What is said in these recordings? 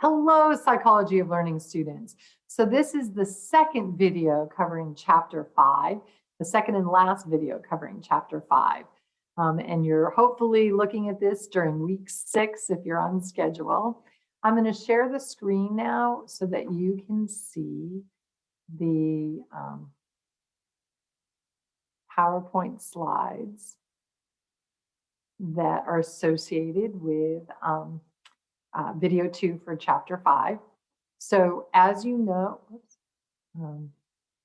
Hello, Psychology of Learning students. So this is the second video covering Chapter 5, the second and last video covering Chapter 5. And you're hopefully looking at this during week 6 if you're on schedule. I'm going to share the screen now so that you can see the PowerPoint slides that are associated with video 2 for Chapter 5. So as you know, I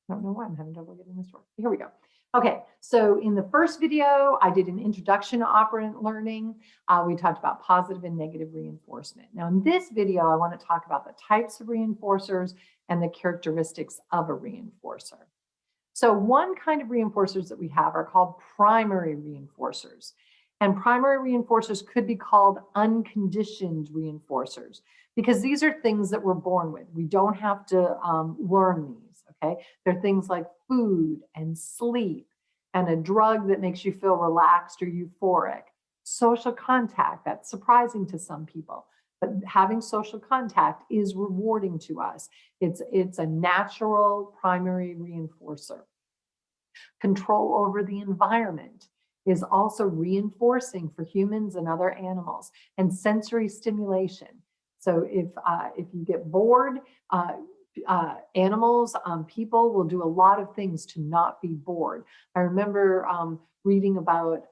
don't know why I'm having trouble getting this to work. Here we go. Okay, so in the first video, I did an introduction to operant learning. We talked about positive and negative reinforcement. Now in this video, I want to talk about the types of reinforcers and the characteristics of a reinforcer. So one kind of reinforcers that we have are called primary reinforcers. And primary reinforcers could be called unconditioned reinforcers because these are things that we're born with. We don't have to learn these, okay? They're things like food and sleep and a drug that makes you feel relaxed or euphoric. Social contact, that's surprising to some people, but having social contact is rewarding to us. It's a natural primary reinforcer. Control over the environment is also reinforcing for humans and other animals, and sensory stimulation. So if you get bored, animals, people will do a lot of things to not be bored. I remember reading about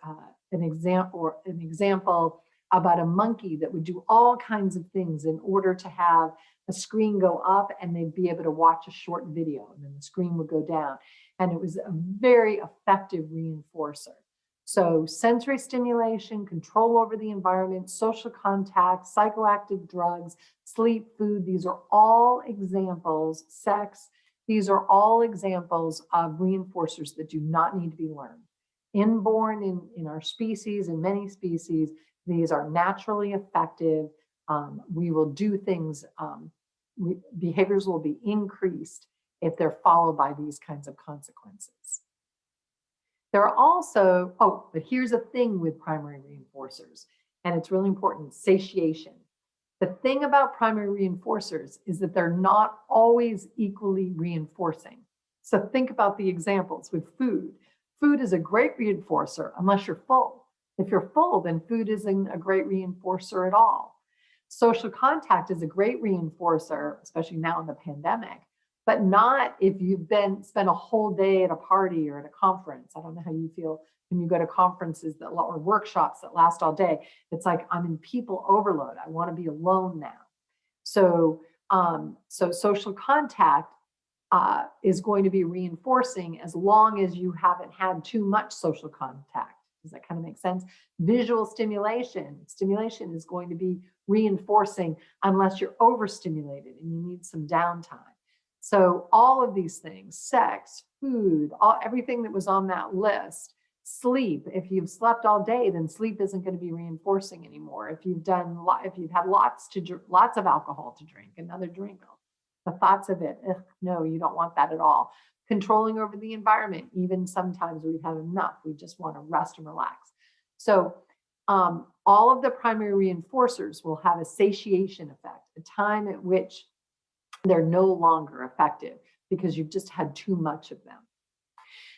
an example about a monkey that would do all kinds of things in order to have a screen go up and they'd be able to watch a short video and then the screen would go down. And it was a very effective reinforcer. So sensory stimulation, control over the environment, social contact, psychoactive drugs, sleep, food, these are all examples, sex, these are all examples of reinforcers that do not need to be learned. Inborn in our species, in many species, these are naturally effective. We will do things, behaviors will be increased if they're followed by these kinds of consequences. There are also, but here's a thing with primary reinforcers, and it's really important, satiation. The thing about primary reinforcers is that they're not always equally reinforcing. So think about the examples with food. Food is a great reinforcer unless you're full. If you're full, then food isn't a great reinforcer at all. Social contact is a great reinforcer, especially now in the pandemic, but not if you've spent a whole day at a party or at a conference. I don't know how you feel when you go to conferences or workshops that last all day. It's like, I'm in people overload. I want to be alone now. So, social contact is going to be reinforcing as long as you haven't had too much social contact. Does that kind of make sense? Visual stimulation is going to be reinforcing unless you're overstimulated and you need some downtime. So all of these things, sex, food, everything that was on that list, sleep, if you've slept all day, then sleep isn't going to be reinforcing anymore. If you've had lots of alcohol to drink, another drink, the thoughts of it, no, you don't want that at all. Controlling over the environment, even sometimes we've had enough, we just want to rest and relax. So all of the primary reinforcers will have a satiation effect, a time at which they're no longer effective because you've just had too much of them.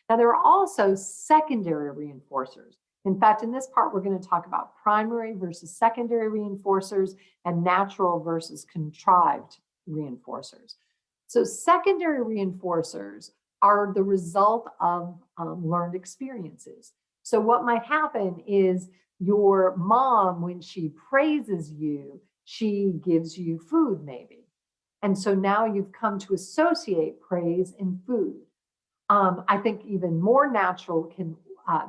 Now, there are also secondary reinforcers. In fact, in this part, we're going to talk about primary versus secondary reinforcers and natural versus contrived reinforcers. So secondary reinforcers are the result of learned experiences. So what might happen is your mom, when she praises you, she gives you food maybe. And so now you've come to associate praise and food. I think even more natural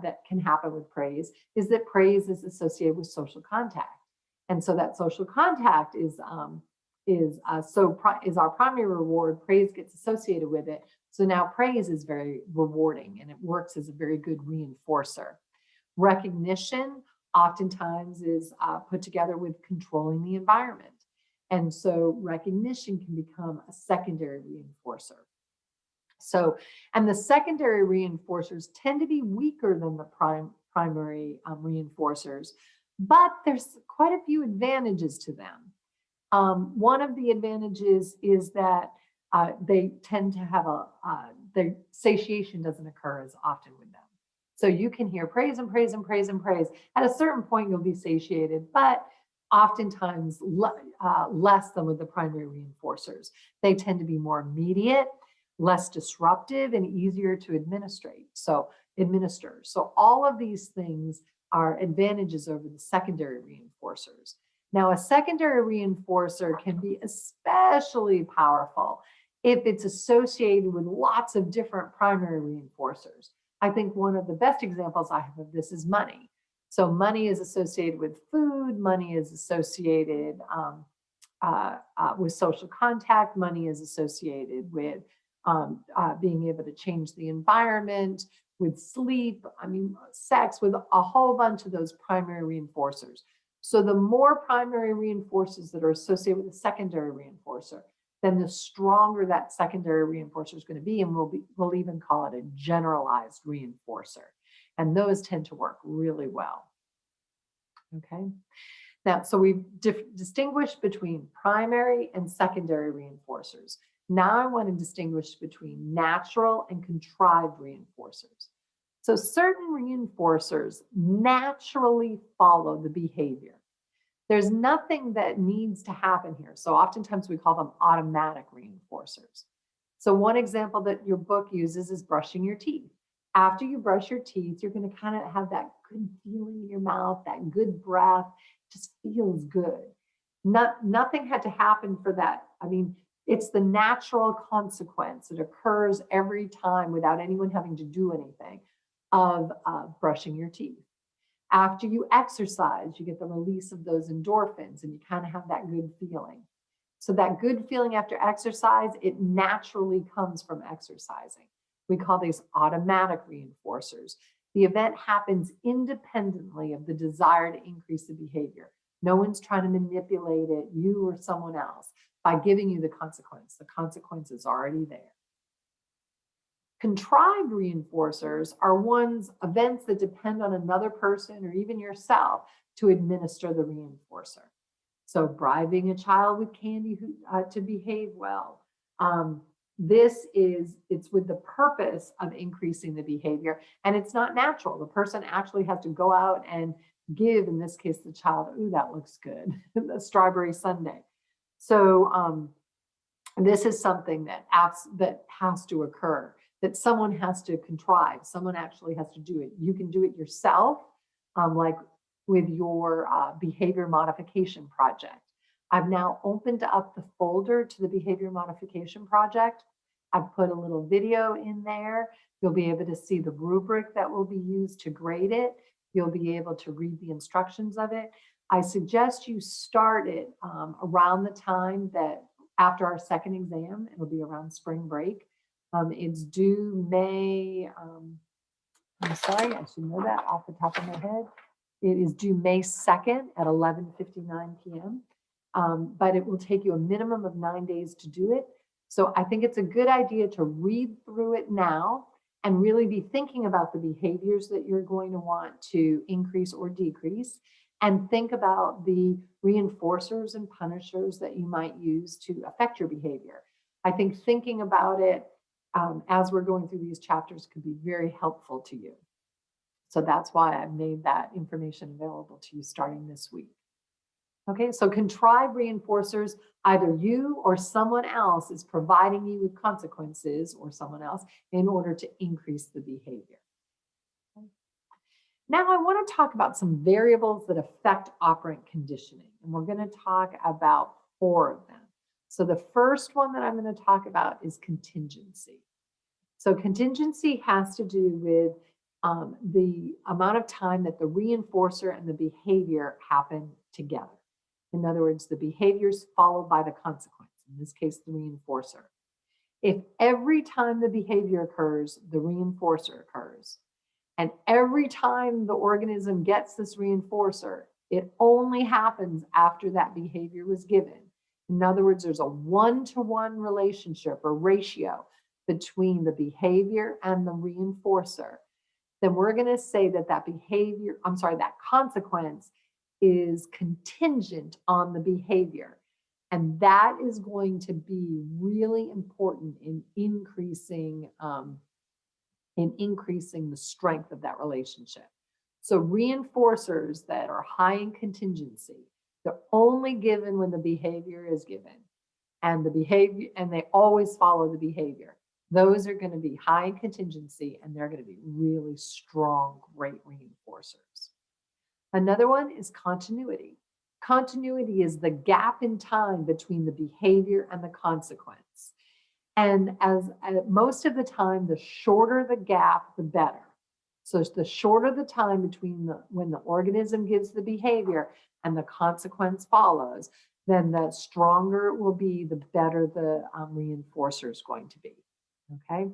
that can happen with praise is that praise is associated with social contact. And so that social contact is our primary reward. Praise gets associated with it. So now praise is very rewarding and it works as a very good reinforcer. Recognition oftentimes is put together with controlling the environment. And so recognition can become a secondary reinforcer. So, and the secondary reinforcers tend to be weaker than the primary reinforcers, but there's quite a few advantages to them. One of the advantages is that they tend to have their satiation doesn't occur as often with them. So you can hear praise and praise and praise and praise. At a certain point, you'll be satiated, but oftentimes less than with the primary reinforcers. They tend to be more immediate, less disruptive, and easier to administer. So all of these things are advantages over the secondary reinforcers. Now, a secondary reinforcer can be especially powerful if it's associated with lots of different primary reinforcers. I think one of the best examples I have of this is money. So money is associated with food, money is associated with social contact, money is associated with being able to change the environment, with sleep, sex, with a whole bunch of those primary reinforcers. So the more primary reinforcers that are associated with a secondary reinforcer, then the stronger that secondary reinforcer is going to be, and we'll even call it a generalized reinforcer. And those tend to work really well. Okay. Now, so we've distinguished between primary and secondary reinforcers. Now I want to distinguish between natural and contrived reinforcers. So certain reinforcers naturally follow the behavior. There's nothing that needs to happen here. So oftentimes we call them automatic reinforcers. So one example that your book uses is brushing your teeth. After you brush your teeth, you're going to kind of have that good feeling in your mouth, that good breath, just feels good. Nothing had to happen for that. It's the natural consequence. It occurs every time without anyone having to do anything of brushing your teeth. After you exercise, you get the release of those endorphins and you kind of have that good feeling. So that good feeling after exercise, it naturally comes from exercising. We call these automatic reinforcers. The event happens independently of the desire to increase the behavior. No one's trying to manipulate it, you or someone else, by giving you the consequence. The consequence is already there. Contrived reinforcers are events that depend on another person or even yourself to administer the reinforcer. So bribing a child with candy to behave well. It's with the purpose of increasing the behavior, and it's not natural. The person actually has to go out and give, in this case, the child, ooh, that looks good, the strawberry sundae. So this is something that has to occur, that someone has to contrive. Someone actually has to do it. You can do it yourself, like with your behavior modification project. I've now opened up the folder to the behavior modification project. I've put a little video in there. You'll be able to see the rubric that will be used to grade it. You'll be able to read the instructions of it. I suggest you start it around the time that after our second exam. It'll be around spring break. It's due May, I'm sorry, I should know that off the top of my head. It is due May 2nd at 11:59 p.m. But it will take you a minimum of 9 days to do it. So I think it's a good idea to read through it now and really be thinking about the behaviors that you're going to want to increase or decrease, and think about the reinforcers and punishers that you might use to affect your behavior. I think thinking about it as we're going through these chapters could be very helpful to you. So that's why I've made that information available to you starting this week. Okay, so contrived reinforcers, either you or someone else is providing you with consequences, or someone else, in order to increase the behavior. Okay. Now I want to talk about some variables that affect operant conditioning, and we're going to talk about 4 of them. So the first one that I'm going to talk about is contingency. So contingency has to do with the amount of time that the reinforcer and the behavior happen together. In other words, the behavior is followed by the consequence, in this case, the reinforcer. If every time the behavior occurs, the reinforcer occurs, and every time the organism gets this reinforcer, it only happens after that behavior was given. In other words, there's a 1-to-1 relationship or ratio between the behavior and the reinforcer, then we're going to say that that consequence is contingent on the behavior. And that is going to be really important in increasing the strength of that relationship. So reinforcers that are high in contingency, they're only given when the behavior is given, and they always follow the behavior. Those are going to be high in contingency, and they're going to be really strong, great reinforcers. Another one is continuity. Continuity is the gap in time between the behavior and the consequence. And as most of the time, the shorter the gap, the better. So the shorter the time between when the organism gives the behavior and the consequence follows, then the stronger it will be, the better the reinforcer is going to be. Okay.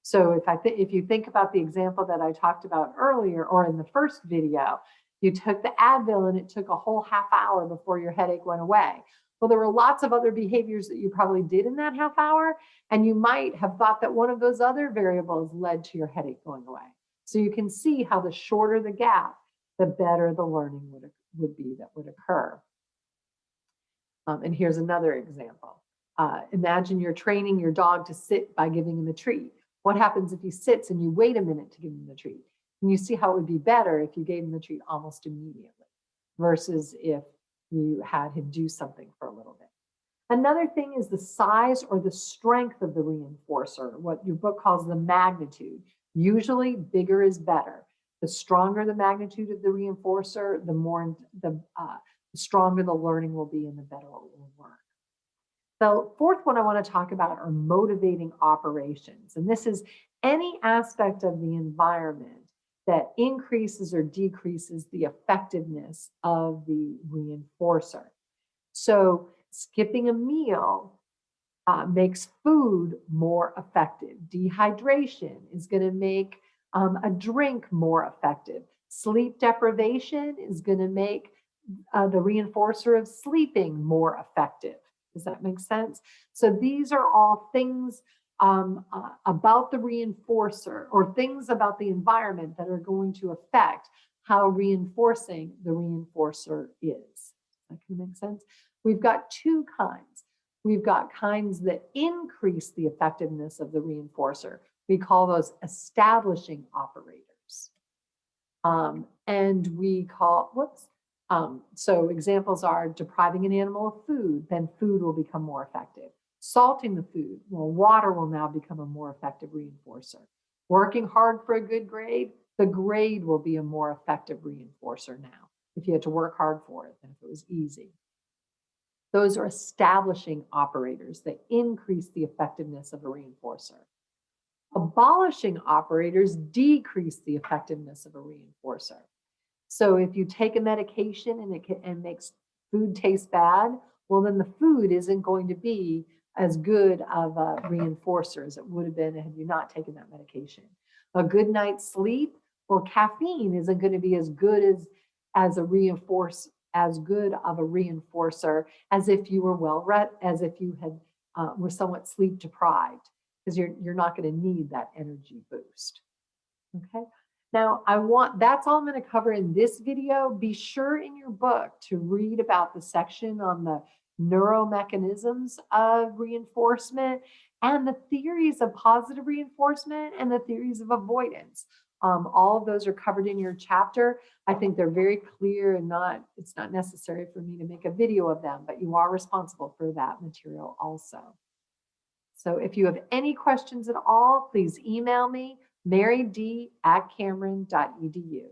So if you think about the example that I talked about earlier, or in the first video, you took the Advil and it took a whole half hour before your headache went away. Well, there were lots of other behaviors that you probably did in that half hour, and you might have thought that one of those other variables led to your headache going away. So you can see how the shorter the gap, the better the learning would be that would occur. And here's another example. Imagine you're training your dog to sit by giving him a treat. What happens if he sits and you wait a minute to give him the treat? And you see how it would be better if you gave him the treat almost immediately versus if you had him do something for a little bit. Another thing is the size or the strength of the reinforcer, what your book calls the magnitude. Usually bigger is better. The stronger the magnitude of the reinforcer, the stronger the learning will be and the better it will work. The fourth one I want to talk about are motivating operations. And this is any aspect of the environment that increases or decreases the effectiveness of the reinforcer. So skipping a meal makes food more effective. Dehydration is going to make a drink more effective. Sleep deprivation is going to make the reinforcer of sleeping more effective. Does that make sense? So these are all things about the reinforcer, or things about the environment that are going to affect how reinforcing the reinforcer is. That can make sense? We've got two kinds. We've got kinds that increase the effectiveness of the reinforcer. We call those establishing operators. And we call, so examples are depriving an animal of food, then food will become more effective. Salting the food, well, water will now become a more effective reinforcer. Working hard for a good grade, the grade will be a more effective reinforcer now, if you had to work hard for it than if it was easy. Those are establishing operators that increase the effectiveness of a reinforcer. Abolishing operators decrease the effectiveness of a reinforcer. So if you take a medication and makes food taste bad, well, then the food isn't going to be as good of a reinforcer as it would have been had you not taken that medication. A good night's sleep, well, caffeine isn't going to be as good as good of a reinforcer as if you were as if you had were somewhat sleep deprived, because you're not going to need that energy boost. Okay. Now that's all I'm going to cover in this video. Be sure in your book to read about the section on the neuromechanisms of reinforcement and the theories of positive reinforcement and the theories of avoidance. All of those are covered in your chapter. I think they're very clear, and it's not necessary for me to make a video of them, but you are responsible for that material also. So if you have any questions at all, please email me, maryd@cameron.edu.